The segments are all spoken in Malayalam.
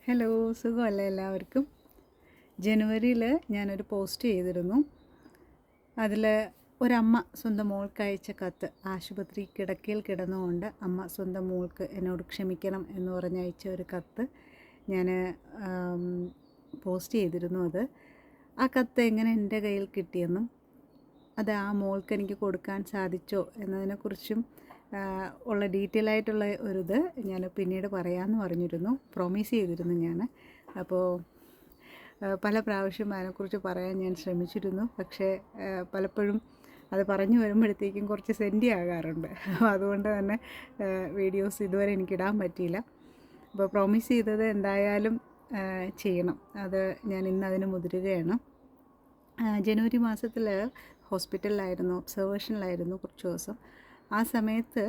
ഹലോ, സുഖമല്ലേ എല്ലാവർക്കും? ജനുവരിയിൽ ഞാനൊരു പോസ്റ്റ് ചെയ്തിരുന്നു. അതിൽ ഒരമ്മ സ്വന്തം മോൾക്ക് അയച്ച കത്ത്, ആശുപത്രി കിടക്കയിൽ കിടന്നുകൊണ്ട് അമ്മ സ്വന്തം മോൾക്ക് എന്നോട് ക്ഷമിക്കണം എന്ന് പറഞ്ഞ് അയച്ച ഒരു കത്ത് ഞാൻ പോസ്റ്റ് ചെയ്തിരുന്നു. ആ കത്ത് എങ്ങനെ എൻ്റെ കയ്യിൽ കിട്ടിയെന്നും അത് ആ മോൾക്ക് എനിക്ക് കൊടുക്കാൻ സാധിച്ചോ എന്നതിനെക്കുറിച്ചും ഉള്ള ഡീറ്റെയിൽ ആയിട്ടുള്ള ഒരിത് ഞാൻ പിന്നീട് പറയാമെന്ന് പറഞ്ഞിരുന്നു, പ്രോമിസ് ചെയ്തിരുന്നു ഞാൻ. അപ്പോൾ പല പ്രാവശ്യം അതിനെക്കുറിച്ച് പറയാൻ ഞാൻ ശ്രമിച്ചിരുന്നു. പക്ഷേ പലപ്പോഴും അത് പറഞ്ഞു വരുമ്പോഴത്തേക്കും കുറച്ച് സെൻറ്റി ആകാറുണ്ട്. അപ്പോൾ അതുകൊണ്ട് തന്നെ വീഡിയോസ് ഇതുവരെ എനിക്കിടാൻ പറ്റിയില്ല. അപ്പോൾ പ്രോമിസ് ചെയ്തത് എന്തായാലും ചെയ്യണം. അത് ഞാൻ ഇന്ന് അതിന് മുതിരുകയാണ്. ജനുവരി മാസത്തിൽ ഹോസ്പിറ്റലിലായിരുന്നു, ഒബ്സർവേഷനിലായിരുന്നു കുറച്ച് ദിവസം. ആ സമയത്ത്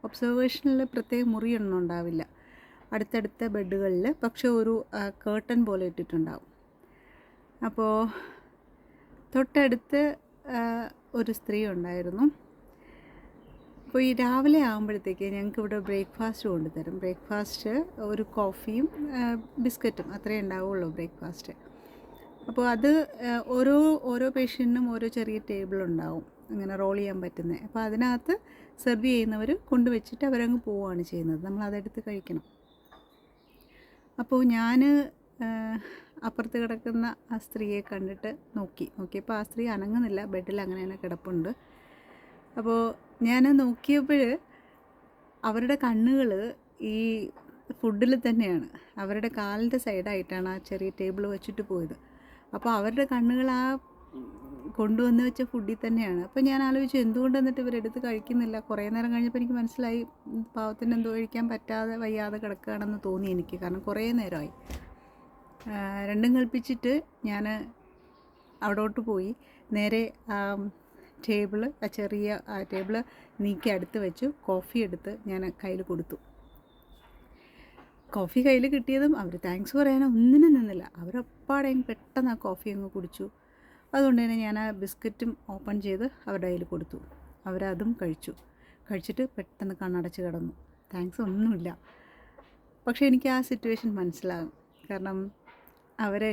ഒബ്സർവേഷനിൽ പ്രത്യേക മുറിയൊന്നും ഉണ്ടാവില്ല, അടുത്തടുത്ത ബെഡുകളിൽ, പക്ഷേ ഒരു കേർട്ടൻ പോലെ ഇട്ടിട്ടുണ്ടാവും. അപ്പോൾ തൊട്ടടുത്ത് ഒരു സ്ത്രീ ഉണ്ടായിരുന്നു. അപ്പോൾ ഈ രാവിലെ ആകുമ്പോഴത്തേക്ക് ഞങ്ങൾക്ക് ഇവിടെ ബ്രേക്ക്ഫാസ്റ്റ് കൊണ്ടുതരും. ബ്രേക്ക്ഫാസ്റ്റ് ഒരു കോഫിയും ബിസ്ക്കറ്റും അത്രയേ ഉണ്ടാവുള്ളൂ ബ്രേക്ക്ഫാസ്റ്റ്. അപ്പോൾ അത് ഓരോ പേഷ്യൻറ്റിനും ഓരോ ചെറിയ ടേബിളുണ്ടാവും, അങ്ങനെ റോൾ ചെയ്യാൻ പറ്റുന്നത്. അപ്പോൾ അതിനകത്ത് സെർവ് ചെയ്യുന്നവർ കൊണ്ടുവച്ചിട്ട് അവരങ്ങ് പോവുകയാണ് ചെയ്യുന്നത്. നമ്മളതെടുത്ത് കഴിക്കണം. അപ്പോൾ ഞാൻ അപ്പുറത്ത് കിടക്കുന്ന ആ സ്ത്രീയെ കണ്ടിട്ട് നോക്കിയപ്പോൾ ആ സ്ത്രീ അനങ്ങുന്നില്ല, ബെഡിൽ അങ്ങനെ തന്നെ കിടപ്പുണ്ട്. അപ്പോൾ ഞാൻ നോക്കിയപ്പോൾ അവരുടെ കണ്ണുകൾ ഈ ഫുഡിൽ തന്നെയാണ്. അവരുടെ കാലിൻ്റെ സൈഡായിട്ടാണ് ആ ചെറിയ ടേബിൾ വെച്ചിട്ട് പോയത്. അപ്പോൾ അവരുടെ കണ്ണുകൾ ആ കൊണ്ടുവന്ന് വെച്ച ഫുഡിൽ തന്നെയാണ്. അപ്പോൾ ഞാൻ ആലോചിച്ചു, എന്തുകൊണ്ട് എന്നിട്ട് ഇവരെടുത്ത് കഴിക്കുന്നില്ല? കുറേ നേരം കഴിഞ്ഞപ്പോൾ എനിക്ക് മനസ്സിലായി, പാവത്തിന് എന്തോ കഴിക്കാൻ പറ്റാതെ വയ്യാതെ കിടക്കുകയാണെന്ന് തോന്നി എനിക്ക്. കാരണം കുറേ നേരമായി. രണ്ടും കൽപ്പിച്ചിട്ട് ഞാൻ അവിടോട്ട് പോയി. നേരെ ചെറിയ ടേബിള് നീക്കി അടുത്ത് വെച്ചു. കോഫി എടുത്ത് ഞാൻ കയ്യിൽ കൊടുത്തു. കോഫി കയ്യിൽ കിട്ടിയതും അവർ താങ്ക്സ് പറയാനോ ഒന്നിനും നിന്നില്ല. അവരൊപ്പാടെയും പെട്ടെന്ന് ആ കോഫി അങ്ങ് കുടിച്ചു. അതുകൊണ്ട് തന്നെ ഞാൻ ആ ബിസ്ക്കറ്റും ഓപ്പൺ ചെയ്ത് അവരുടെ കയ്യിൽ കൊടുത്തു. അവരതും കഴിച്ചിട്ട് പെട്ടെന്ന് കണ്ണടച്ച് കിടന്നു. താങ്ക്സ് ഒന്നുമില്ല. പക്ഷേ എനിക്ക് ആ സിറ്റുവേഷൻ മനസ്സിലാകും. കാരണം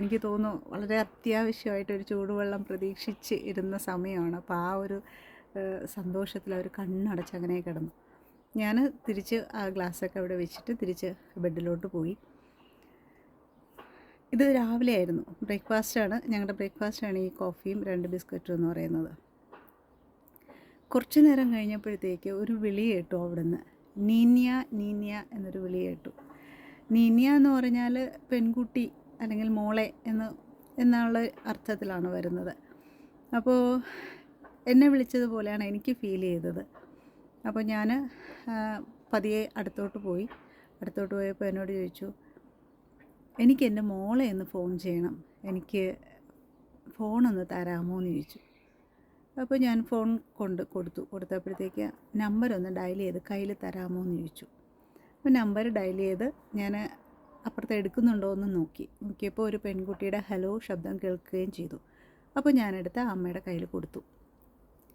എനിക്ക് തോന്നുന്നു വളരെ അത്യാവശ്യമായിട്ടൊരു ചൂടുവെള്ളം പ്രതീക്ഷിച്ച് ഇരുന്ന സമയമാണ്. അപ്പോൾ ആ ഒരു സന്തോഷത്തിൽ അവർ കണ്ണടച്ച് അങ്ങനെ കിടന്നു. ഞാൻ തിരിച്ച് ആ ഗ്ലാസ്സൊക്കെ അവിടെ വെച്ചിട്ട് തിരിച്ച് ബെഡിലോട്ട് പോയി. ഇത് രാവിലെ ആയിരുന്നു, ഞങ്ങളുടെ ബ്രേക്ക്ഫാസ്റ്റാണ് ഈ കോഫിയും 2 ബിസ്ക്കറ്റും എന്ന് പറയുന്നത്. കുറച്ച് നേരം കഴിഞ്ഞപ്പോഴത്തേക്ക് ഒരു വിളി കേട്ടു അവിടുന്ന്. നീന്യ എന്നൊരു വിളി കേട്ടു. നീന്യ എന്ന് പറഞ്ഞാൽ പെൺകുട്ടി അല്ലെങ്കിൽ മോളെ എന്നുള്ള അർത്ഥത്തിലാണ് വരുന്നത്. അപ്പോൾ എന്നെ വിളിച്ചതുപോലെയാണ് എനിക്ക് ഫീൽ ചെയ്തത്. അപ്പോൾ ഞാൻ പതിയെ അടുത്തോട്ട് പോയപ്പോൾ എന്നോട് ചോദിച്ചു, എനിക്ക് എൻ്റെ മോളെ ഒന്ന് ഫോൺ ചെയ്യണം, എനിക്ക് ഫോണൊന്ന് തരാമോ എന്ന് ചോദിച്ചു. അപ്പോൾ ഞാൻ ഫോൺ കൊടുത്തപ്പോഴത്തേക്ക് നമ്പരൊന്ന് ഡയൽ ചെയ്ത് കയ്യിൽ തരാമോ എന്ന് ചോദിച്ചു. അപ്പോൾ നമ്പർ ഡയൽ ചെയ്ത് ഞാൻ അപ്പുറത്ത് എടുക്കുന്നുണ്ടോ എന്ന് നോക്കിയപ്പോൾ ഒരു പെൺകുട്ടിയുടെ ഹലോ ശബ്ദം കേൾക്കുകയും ചെയ്തു. അപ്പോൾ ഞാനെടുത്ത് അമ്മയുടെ കയ്യിൽ കൊടുത്തു.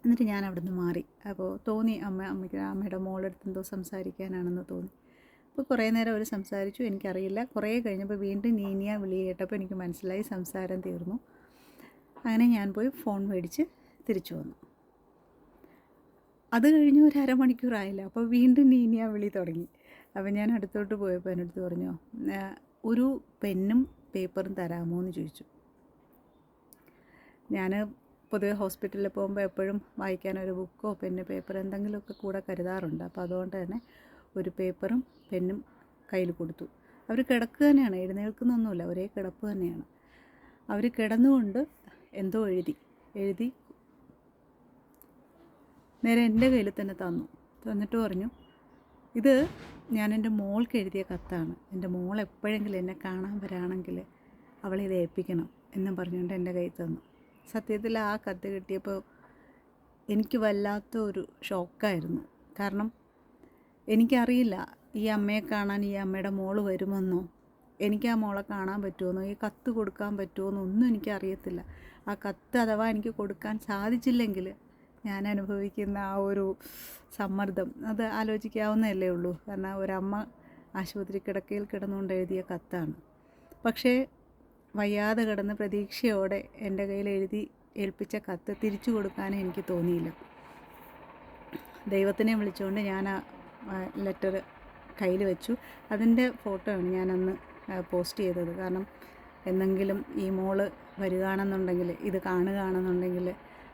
എന്നിട്ട് ഞാൻ അവിടെ നിന്ന് മാറി. അപ്പോൾ തോന്നി അമ്മയുടെ മോളെടുത്ത് എന്തോ സംസാരിക്കാനാണെന്ന് തോന്നി. അപ്പോൾ കുറേ നേരം അവർ സംസാരിച്ചു, എനിക്കറിയില്ല. കുറേ കഴിഞ്ഞപ്പോൾ വീണ്ടും നീനിയ വിളി കേട്ടപ്പോൾ എനിക്ക് മനസ്സിലായി സംസാരം തീർന്നു. അങ്ങനെ ഞാൻ പോയി ഫോൺ മേടിച്ച് തിരിച്ചു വന്നു. അത് കഴിഞ്ഞ് ഒരു അരമണിക്കൂറായില്ല, അപ്പോൾ വീണ്ടും നീനിയ വിളി തുടങ്ങി. അപ്പോൾ ഞാൻ അടുത്തോട്ട് പോയപ്പോൾ എന്നടുത്ത് പറഞ്ഞു, ഒരു പെന്നും പേപ്പറും തരാമോ എന്ന് ചോദിച്ചു. ഞാൻ പൊതുവെ ഹോസ്പിറ്റലിൽ പോകുമ്പോൾ എപ്പോഴും വായിക്കാനൊരു ബുക്കോ പേപ്പർ എന്തെങ്കിലുമൊക്കെ കൂടെ കരുതാറുണ്ട്. അപ്പോൾ അതുകൊണ്ട് തന്നെ ഒരു പേപ്പറും പെന്നും കയ്യിൽ കൊടുത്തു. അവർ കിടക്കുക തന്നെയാണ്, എഴുന്നേൽക്കുന്നൊന്നുമില്ല, ഒരേ കിടപ്പ് തന്നെയാണ്. അവർ കിടന്നുകൊണ്ട് എന്തോ എഴുതി നേരെ എൻ്റെ കയ്യിൽ തന്നെ തന്നിട്ട് പറഞ്ഞു, ഇത് ഞാൻ എൻ്റെ മോൾക്ക് എഴുതിയ കത്താണ്, എൻ്റെ മോൾ എപ്പോഴെങ്കിലും എന്നെ കാണാൻ വരാണെങ്കിൽ അവളിത് ഏൽപ്പിക്കണം എന്നും പറഞ്ഞുകൊണ്ട് എൻ്റെ കയ്യിൽ തന്നു. സത്യത്തിൽ ആ കത്ത് കിട്ടിയപ്പോൾ എനിക്ക് വല്ലാത്ത ഒരു ഷോക്കായിരുന്നു. കാരണം എനിക്കറിയില്ല ഈ അമ്മയെ കാണാൻ ഈ അമ്മയുടെ മോള് വരുമെന്നോ, എനിക്ക് ആ മോളെ കാണാൻ പറ്റുമെന്നോ, ഈ കത്ത് കൊടുക്കാൻ പറ്റുമെന്നോ ഒന്നും എനിക്കറിയത്തില്ല. ആ കത്ത് അഥവാ എനിക്ക് കൊടുക്കാൻ സാധിച്ചില്ലെങ്കിൽ ഞാൻ അനുഭവിക്കുന്ന ആ ഒരു സമ്മർദ്ദം അത് ആലോചിക്കാവുന്നതല്ലേ ഉള്ളൂ. കാരണം ഒരമ്മ ആശുപത്രി കിടക്കയിൽ കിടന്നുകൊണ്ട് എഴുതിയ കത്താണ്. പക്ഷേ വയ്യാതെ കിടന്ന് പ്രതീക്ഷയോടെ എൻ്റെ കയ്യിൽ എഴുതി ഏൽപ്പിച്ച കത്ത് തിരിച്ചു കൊടുക്കാനും എനിക്ക് തോന്നിയില്ല. ദൈവത്തിനെ വിളിച്ചുകൊണ്ട് ഞാൻ ആ ലെറ്റർ കയ്യിൽ വെച്ചു. അതിൻ്റെ ഫോട്ടോയാണ് ഞാനന്ന് പോസ്റ്റ് ചെയ്തത്. കാരണം എന്തെങ്കിലും ഈ മോള് വരികയാണെന്നുണ്ടെങ്കിൽ, ഇത് കാണുകയാണെന്നുണ്ടെങ്കിൽ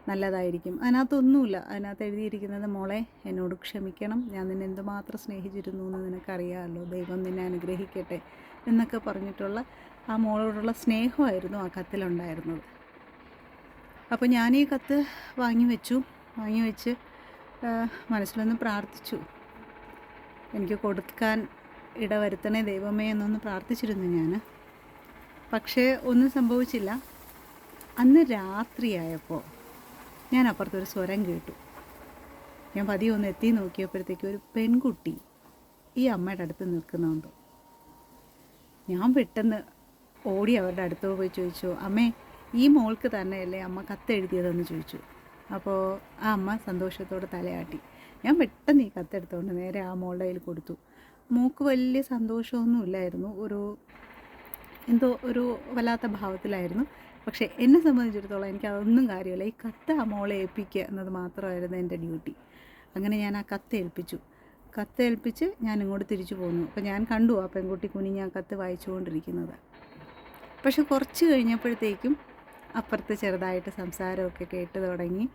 നല്ലതായിരിക്കും. അതിനകത്തൊന്നുമില്ല. അതിനകത്ത് എഴുതിയിരിക്കുന്നത്, മോളെ എന്നോട് ക്ഷമിക്കണം, ഞാൻ നിന്നെ എന്തുമാത്രം സ്നേഹിച്ചിരുന്നു എന്ന് നിനക്കറിയാമല്ലോ, ദൈവം നിന്നെ അനുഗ്രഹിക്കട്ടെ എന്നൊക്കെ പറഞ്ഞിട്ടുള്ള ആ മോളോടുള്ള സ്നേഹമായിരുന്നു ആ കത്തിലുണ്ടായിരുന്നത്. അപ്പോൾ ഞാൻ ഈ കത്ത് വാങ്ങി വെച്ച് മനസ്സിലൊന്ന് പ്രാർത്ഥിച്ചു. എനിക്ക് കൊടുക്കാൻ ഇടവരുത്തണേ ദൈവമേ എന്നൊന്ന് പ്രാർത്ഥിച്ചിരുന്നു ഞാൻ. പക്ഷേ ഒന്നും സംഭവിച്ചില്ല. അന്ന് രാത്രിയായപ്പോൾ ഞാൻ അപ്പുറത്തൊരു സ്വരം കേട്ടു. ഞാൻ പതിയെ ഒന്ന് എത്തി നോക്കിയപ്പോഴത്തേക്കും ഒരു പെൺകുട്ടി ഈ അമ്മയുടെ അടുത്ത് നിൽക്കുന്നുണ്ട്. ഞാൻ പെട്ടെന്ന് ഓടി അവരുടെ അടുത്ത് പോയി ചോദിച്ചു, അമ്മേ ഈ മോൾക്ക് തന്നെയല്ലേ അമ്മ കത്തെഴുതിയതെന്ന് ചോദിച്ചു. അപ്പോൾ ആ അമ്മ സന്തോഷത്തോടെ തലയാട്ടി. ഞാൻ പെട്ടെന്ന് ഈ കത്തെടുത്തുകൊണ്ട് നേരെ ആ മോളുടെ കയ്യിൽ കൊടുത്തു. മോൾക്ക് വലിയ സന്തോഷമൊന്നുമില്ലായിരുന്നു, എന്തോ ഒരു വല്ലാത്ത ഭാവത്തിലായിരുന്നു. പക്ഷേ എന്നെ സംബന്ധിച്ചിടത്തോളം എനിക്കതൊന്നും കാര്യമില്ല. ഈ കത്ത് ആ മോളെ ഏൽപ്പിക്കുക എന്നത് മാത്രമായിരുന്നു എൻ്റെ ഡ്യൂട്ടി. അങ്ങനെ ഞാൻ ആ കത്തേൽപ്പിച്ച് ഞാൻ ഇങ്ങോട്ട് തിരിച്ചു പോന്നു. അപ്പോൾ ഞാൻ കണ്ടു ആ പെൺകുട്ടി കുനിഞ്ഞ് ആ കത്ത് വായിച്ചുകൊണ്ടിരിക്കുന്നത്. പക്ഷെ കുറച്ച് കഴിഞ്ഞപ്പോഴത്തേക്കും അപ്പുറത്ത് ചെറുതായിട്ട് സംസാരമൊക്കെ കേട്ട് തുടങ്ങി.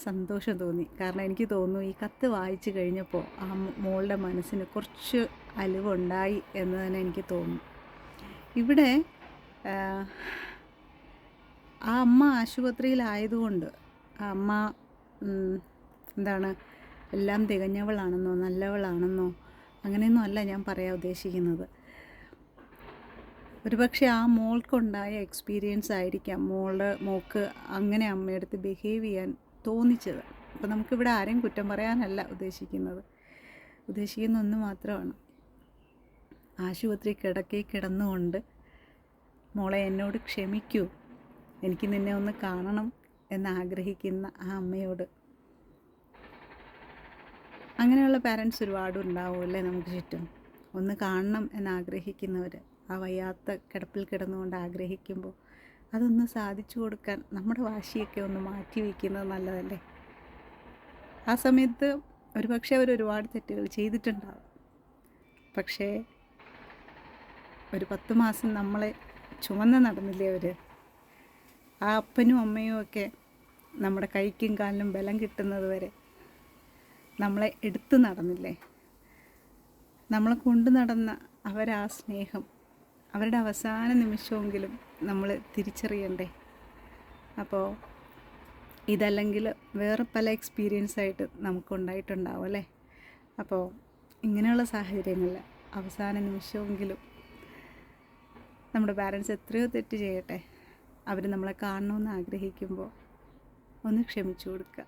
സന്തോഷം തോന്നി. കാരണം എനിക്ക് തോന്നുന്നു ഈ കത്ത് വായിച്ചു കഴിഞ്ഞപ്പോൾ ആ മോളുടെ മനസ്സിന് കുറച്ച് അലിവുണ്ടായി എന്ന് തന്നെ എനിക്ക് തോന്നുന്നു. ഇവിടെ ആ അമ്മ ആശുപത്രിയിലായതുകൊണ്ട് ആ അമ്മ എല്ലാം തികഞ്ഞവളാണെന്നോ നല്ലവളാണെന്നോ അങ്ങനെയൊന്നും അല്ല ഞാൻ പറയാൻ ഉദ്ദേശിക്കുന്നത്. ഒരുപക്ഷെ ആ മോൾക്കുണ്ടായ എക്സ്പീരിയൻസ് ആയിരിക്കാം മോൾക്ക് അങ്ങനെ അമ്മയടുത്ത് ബിഹേവ് ചെയ്യാൻ തോന്നിച്ചത്. അപ്പോൾ നമുക്കിവിടെ ആരെയും കുറ്റം പറയാനല്ല ഉദ്ദേശിക്കുന്ന ഒന്ന് മാത്രമാണ്. ആശുപത്രി കിടക്കയിൽ കിടന്നുകൊണ്ട് മോളെ എന്നോട് ക്ഷമിക്കൂ, എനിക്ക് നിന്നെ ഒന്ന് കാണണം എന്നാഗ്രഹിക്കുന്ന ആ അമ്മയോട്. അങ്ങനെയുള്ള പാരൻസ് ഒരുപാട് ഉണ്ടാവുമല്ലേ നമുക്ക് ചുറ്റും. ഒന്ന് കാണണം എന്നാഗ്രഹിക്കുന്നവർ ആ വയ്യാത്ത കിടപ്പിൽ കിടന്നുകൊണ്ട് ആഗ്രഹിക്കുമ്പോൾ അതൊന്ന് സാധിച്ചു കൊടുക്കാൻ നമ്മുടെ വാശിയൊക്കെ ഒന്ന് മാറ്റി വയ്ക്കുന്നത് നല്ലതല്ലേ. ആ സമയത്ത് ഒരുപക്ഷെ അവർ ഒരുപാട് തെറ്റുകൾ ചെയ്തിട്ടുണ്ടാവും. പക്ഷേ ഒരു 10 മാസം നമ്മളെ ചുമന്ന് നടന്നില്ലേ അവർ. ആ അപ്പനും അമ്മയും ഒക്കെ നമ്മുടെ കൈക്കും കാലിനും ബലം കിട്ടുന്നത് വരെ നമ്മളെ എടുത്തു നടന്നില്ലേ. നമ്മളെ കൊണ്ടു നടന്ന അവരാ സ്നേഹം അവരുടെ അവസാന നിമിഷമെങ്കിലും നമ്മൾ തിരിച്ചറിയണ്ടേ. അപ്പോൾ ഇതല്ലെങ്കിൽ വേറെ പല എക്സ്പീരിയൻസ് ആയിട്ട് നമുക്കുണ്ടായിട്ടുണ്ടാവും അല്ലേ. അപ്പോൾ ഇങ്ങനെയുള്ള സാഹചര്യങ്ങളിൽ അവസാന നിമിഷമെങ്കിലും നമ്മുടെ പാരൻസ് എത്രയോ തെറ്റ് ചെയ്യട്ടെ, അവർ നമ്മളെ കാണണമെന്ന് ആഗ്രഹിക്കുമ്പോൾ ഒന്ന് ക്ഷമിച്ചു കൊടുക്കുക.